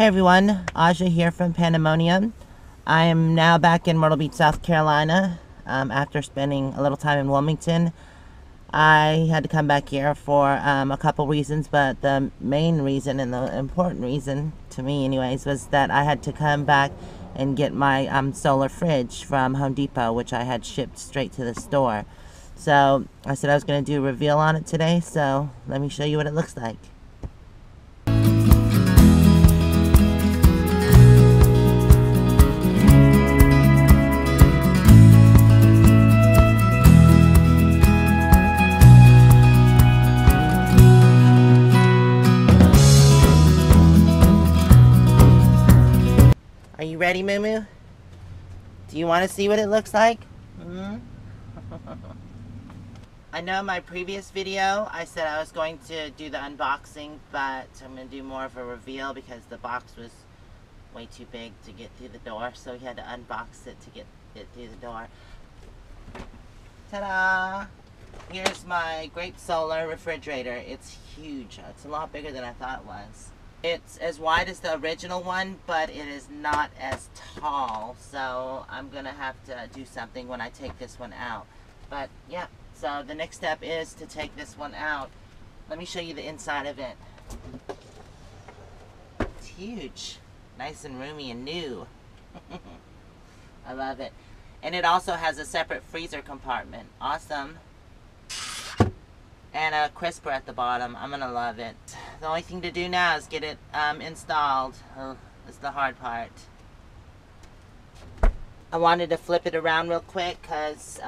Hey everyone, Aja here from Pandemonium. I am now back in Myrtle Beach, South Carolina. After spending a little time in Wilmington, I had to come back here for a couple reasons, but the main reason and the important reason to me anyways was that I had to come back and get my solar fridge from Home Depot, which I had shipped straight to the store. So I said I was going to do a reveal on it today, so let me show you what it looks like. Are you ready, Moo Moo? Do you want to see what it looks like? I know in my previous video I said I was going to do the unboxing, but I'm going to do more of a reveal because the box was way too big to get through the door, so we had to unbox it to get it through the door. Ta-da! Here's my Grape solar refrigerator. It's huge. It's a lot bigger than I thought it was. It's as wide as the original one, but it is not as tall, so I'm gonna have to do something when I take this one out. But yeah, so the next step is to take this one out. Let me show you the inside of it. It's huge, nice and roomy and new. I love it. And it also has a separate freezer compartment. Awesome. And a crisper at the bottom. I'm gonna love it. The only thing to do now is get it installed. Oh, it's the hard part. I wanted to flip it around real quick because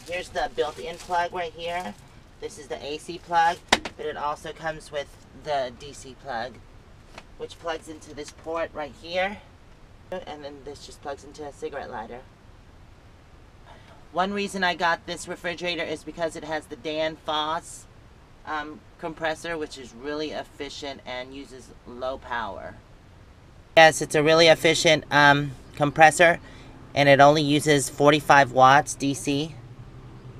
here's the built-in plug right here. This is the AC plug, but it also comes with the DC plug, which plugs into this port right here, and then this just plugs into a cigarette lighter. One reason I got this refrigerator is because it has the Danfoss compressor, which is really efficient and uses low power. Yes, it's a really efficient compressor, and it only uses 45 watts DC.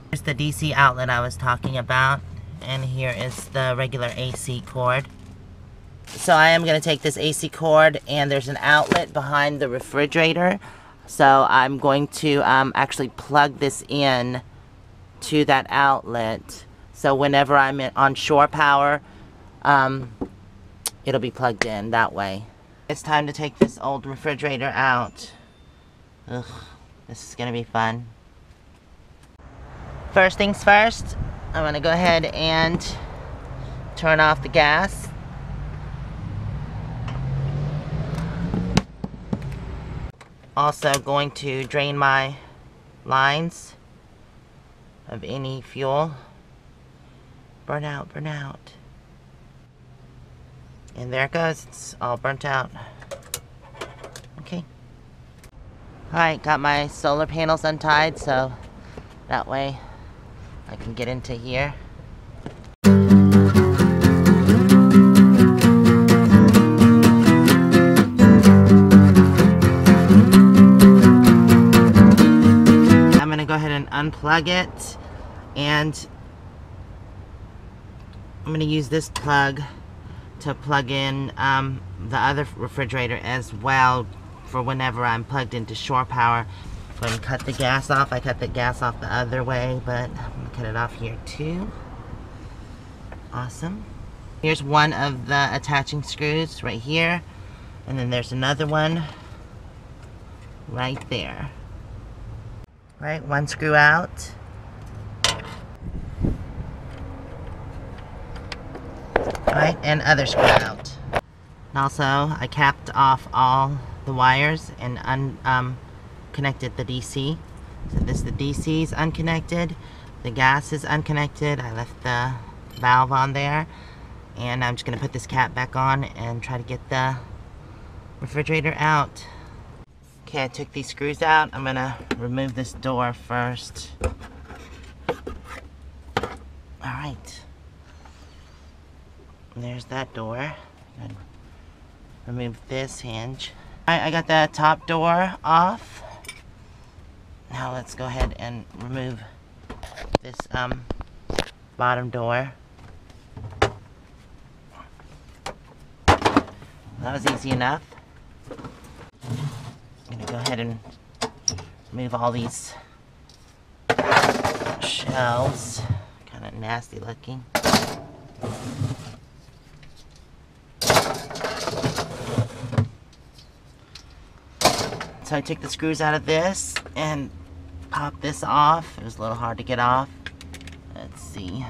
Here's the DC outlet I was talking about, and here is the regular AC cord. So I am going to take this AC cord, and there's an outlet behind the refrigerator. So I'm going to actually plug this in to that outlet. So whenever I'm on shore power, it'll be plugged in that way. It's time to take this old refrigerator out. Ugh, this is gonna be fun. First things first, I'm gonna go ahead and turn off the gas. Also going to drain my lines of any fuel. Burn out, burn out. And there it goes, it's all burnt out. Okay. Alright, got my solar panels untied, so that way I can get into here. Go ahead and unplug it, and I'm going to use this plug to plug in the other refrigerator as well for whenever I'm plugged into shore power. Go ahead and cut the gas off. I cut the gas off the other way, but I'm going to cut it off here too. Awesome. Here's one of the attaching screws right here, and then there's another one right there. Right, one screw out. Right, and other screw out. And also, I capped off all the wires and connected the DC. So the DC is unconnected. The gas is unconnected. I left the valve on there. And I'm just going to put this cap back on and try to get the refrigerator out. Okay, I took these screws out. I'm gonna remove this door first. Alright. There's that door. Remove this hinge. Alright, I got the top door off. Now let's go ahead and remove this bottom door. That was easy enough. I'm gonna go ahead and remove all these shells. Kind of nasty looking. So I took the screws out of this and popped this off. It was a little hard to get off. Let's see.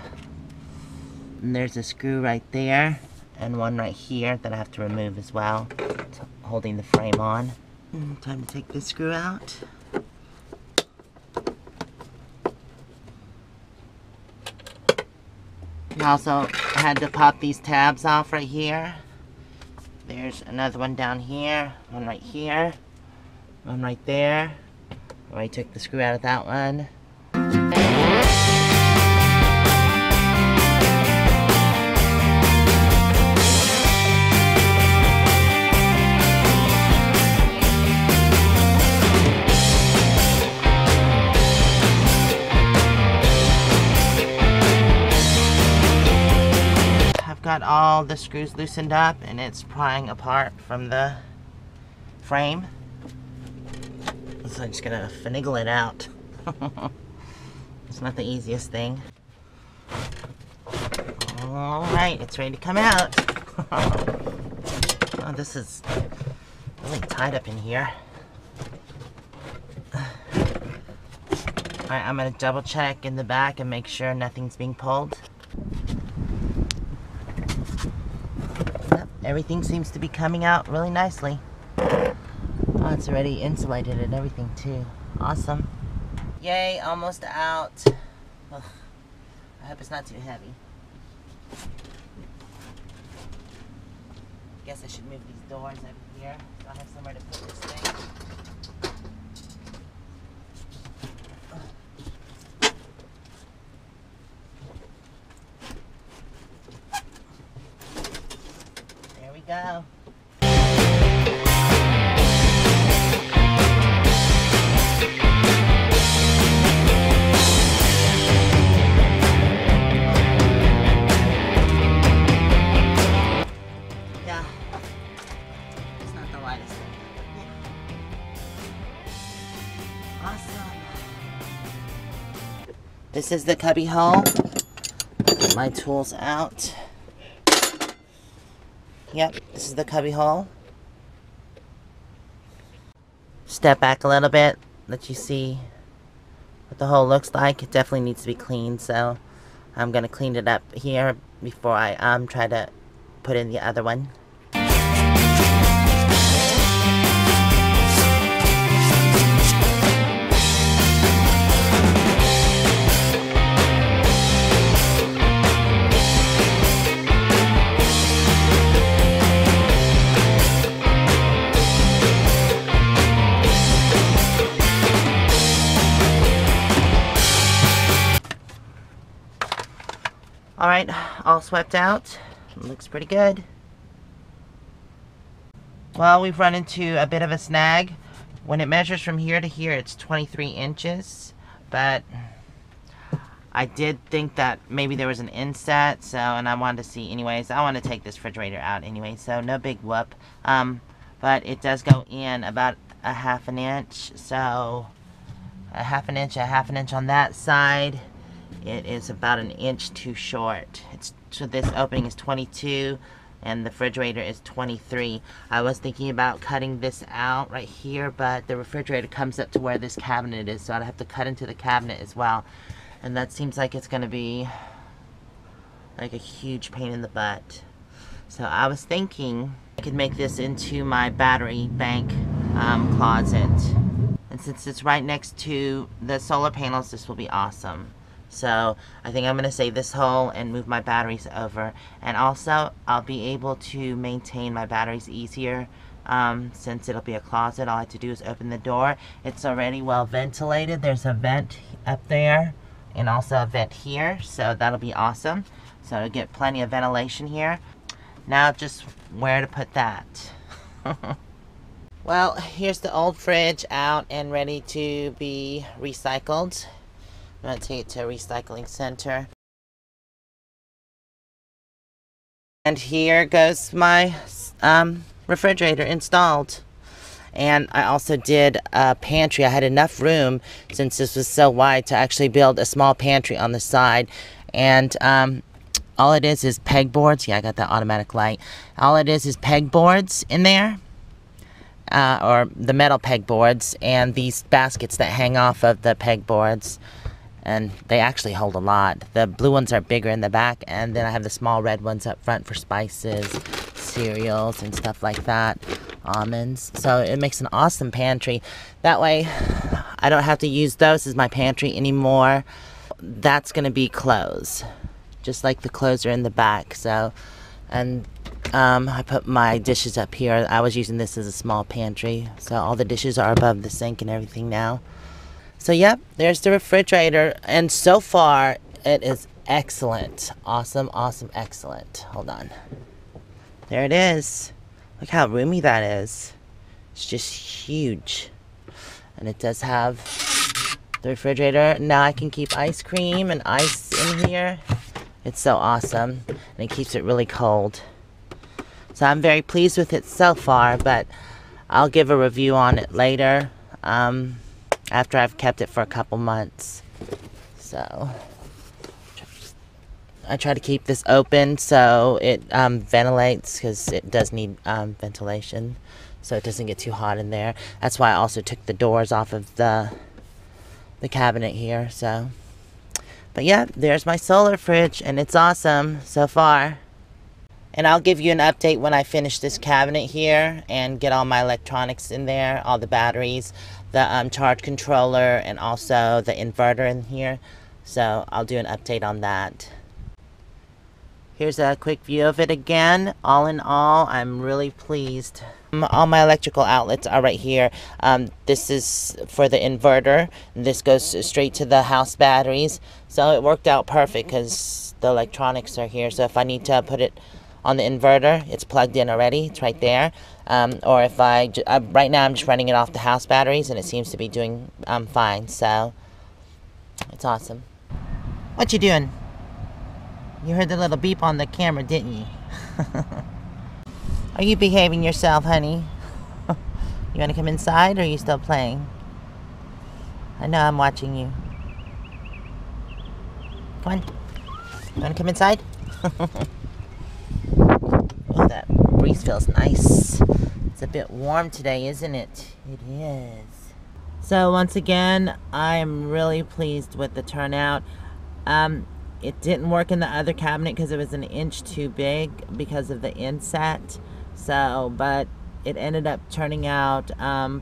And there's a screw right there and one right here that I have to remove as well. It's holding the frame on. Time to take this screw out. I also had to pop these tabs off right here. There's another one down here, one right here, one right there. I took the screw out of that one. Got all the screws loosened up and it's prying apart from the frame. So I'm just gonna finagle it out. It's not the easiest thing. Alright, it's ready to come out. Oh, this is really tied up in here. Alright, I'm gonna double check in the back and make sure nothing's being pulled. Everything seems to be coming out really nicely. Oh, it's already insulated and everything too. Awesome. Yay, almost out. Ugh, I hope it's not too heavy. Guess I should move these doors over here so I have somewhere to put this thing. Go. Yeah, it's not the lightest thing. Awesome. This is the cubby hole. Get my tools out. Yep, this is the cubby hole. Step back a little bit, let you see what the hole looks like. It definitely needs to be cleaned, so I'm gonna clean it up here before I try to put in the other one. Alright, all swept out. Looks pretty good. Well, we've run into a bit of a snag. When it measures from here to here, it's 23 inches. But I did think that maybe there was an inset, so, and I wanted to see anyways. I want to take this refrigerator out anyway, so no big whoop. But it does go in about a half an inch, so a half an inch on that side. It is about an inch too short. So this opening is 22 and the refrigerator is 23. I was thinking about cutting this out right here, but the refrigerator comes up to where this cabinet is, so I'd have to cut into the cabinet as well. And that seems like it's going to be like a huge pain in the butt. So I was thinking I could make this into my battery bank closet. And since it's right next to the solar panels, this will be awesome. So I think I'm going to save this hole and move my batteries over. And also, I'll be able to maintain my batteries easier since it'll be a closet. All I have to do is open the door. It's already well ventilated. There's a vent up there and also a vent here. So that'll be awesome. So I'll get plenty of ventilation here. Now just where to put that. Well, here's the old fridge out and ready to be recycled. I'm going to take it to a recycling center. And here goes my refrigerator installed. And I also did a pantry. I had enough room, since this was so wide, to actually build a small pantry on the side. And all it is pegboards. Yeah, I got that automatic light. All it is pegboards in there, or the metal pegboards, and these baskets that hang off of the pegboards. And they actually hold a lot. The blue ones are bigger in the back, and then I have the small red ones up front for spices, cereals, and stuff like that. Almonds. So it makes an awesome pantry. That way I don't have to use those as my pantry anymore. That's going to be clothes, just like the clothes are in the back. So, and I put my dishes up here. I was using this as a small pantry, so all the dishes are above the sink and everything now. So yep, there's the refrigerator, and so far it is excellent. Awesome, awesome, excellent. Hold on. There it is. Look how roomy that is. It's just huge. And it does have the refrigerator. Now I can keep ice cream and ice in here. It's so awesome. And it keeps it really cold. So I'm very pleased with it so far, but I'll give a review on it later, after I've kept it for a couple months. So I try to keep this open so it ventilates, because it does need ventilation, so it doesn't get too hot in there. That's why I also took the doors off of the cabinet here. So, but yeah, there's my solar fridge, and it's awesome so far. And I'll give you an update when I finish this cabinet here and get all my electronics in there, all the batteries, the charge controller, and also the inverter in here. So I'll do an update on that. Here's a quick view of it again. All in all, I'm really pleased. All my electrical outlets are right here. This is for the inverter. This goes straight to the house batteries. So it worked out perfect because the electronics are here. So if I need to put it on the inverter, it's plugged in already. It's right there. Or if right now I'm just running it off the house batteries, and it seems to be doing fine. So it's awesome. What you doing? You heard the little beep on the camera, didn't you? Are you behaving yourself, honey? You want to come inside, or are you still playing? I know I'm watching you. Come on. You want to come inside? Oh, that breeze feels nice. It's a bit warm today, isn't it? It is. So once again, I'm really pleased with the turnout. It didn't work in the other cabinet because it was an inch too big because of the inset. So, but it ended up turning out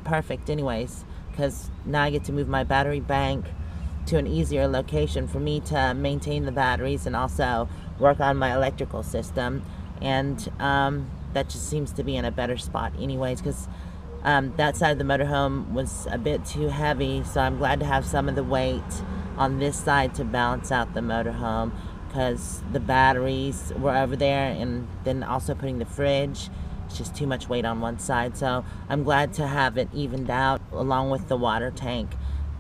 perfect anyways, because now I get to move my battery bank to an easier location for me to maintain the batteries and also work on my electrical system. And that just seems to be in a better spot anyways, because that side of the motorhome was a bit too heavy, so I'm glad to have some of the weight on this side to balance out the motorhome, because the batteries were over there, and then also putting the fridge, it's just too much weight on one side. So I'm glad to have it evened out along with the water tank,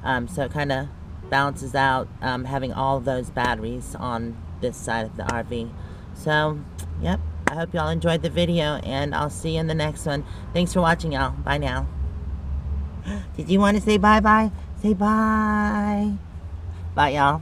so it kind of balances out having all those batteries on this side of the RV. So yep, I hope y'all enjoyed the video, and I'll see you in the next one. Thanks for watching, y'all. Bye now. Did you want to say bye-bye? Say bye. Bye, y'all.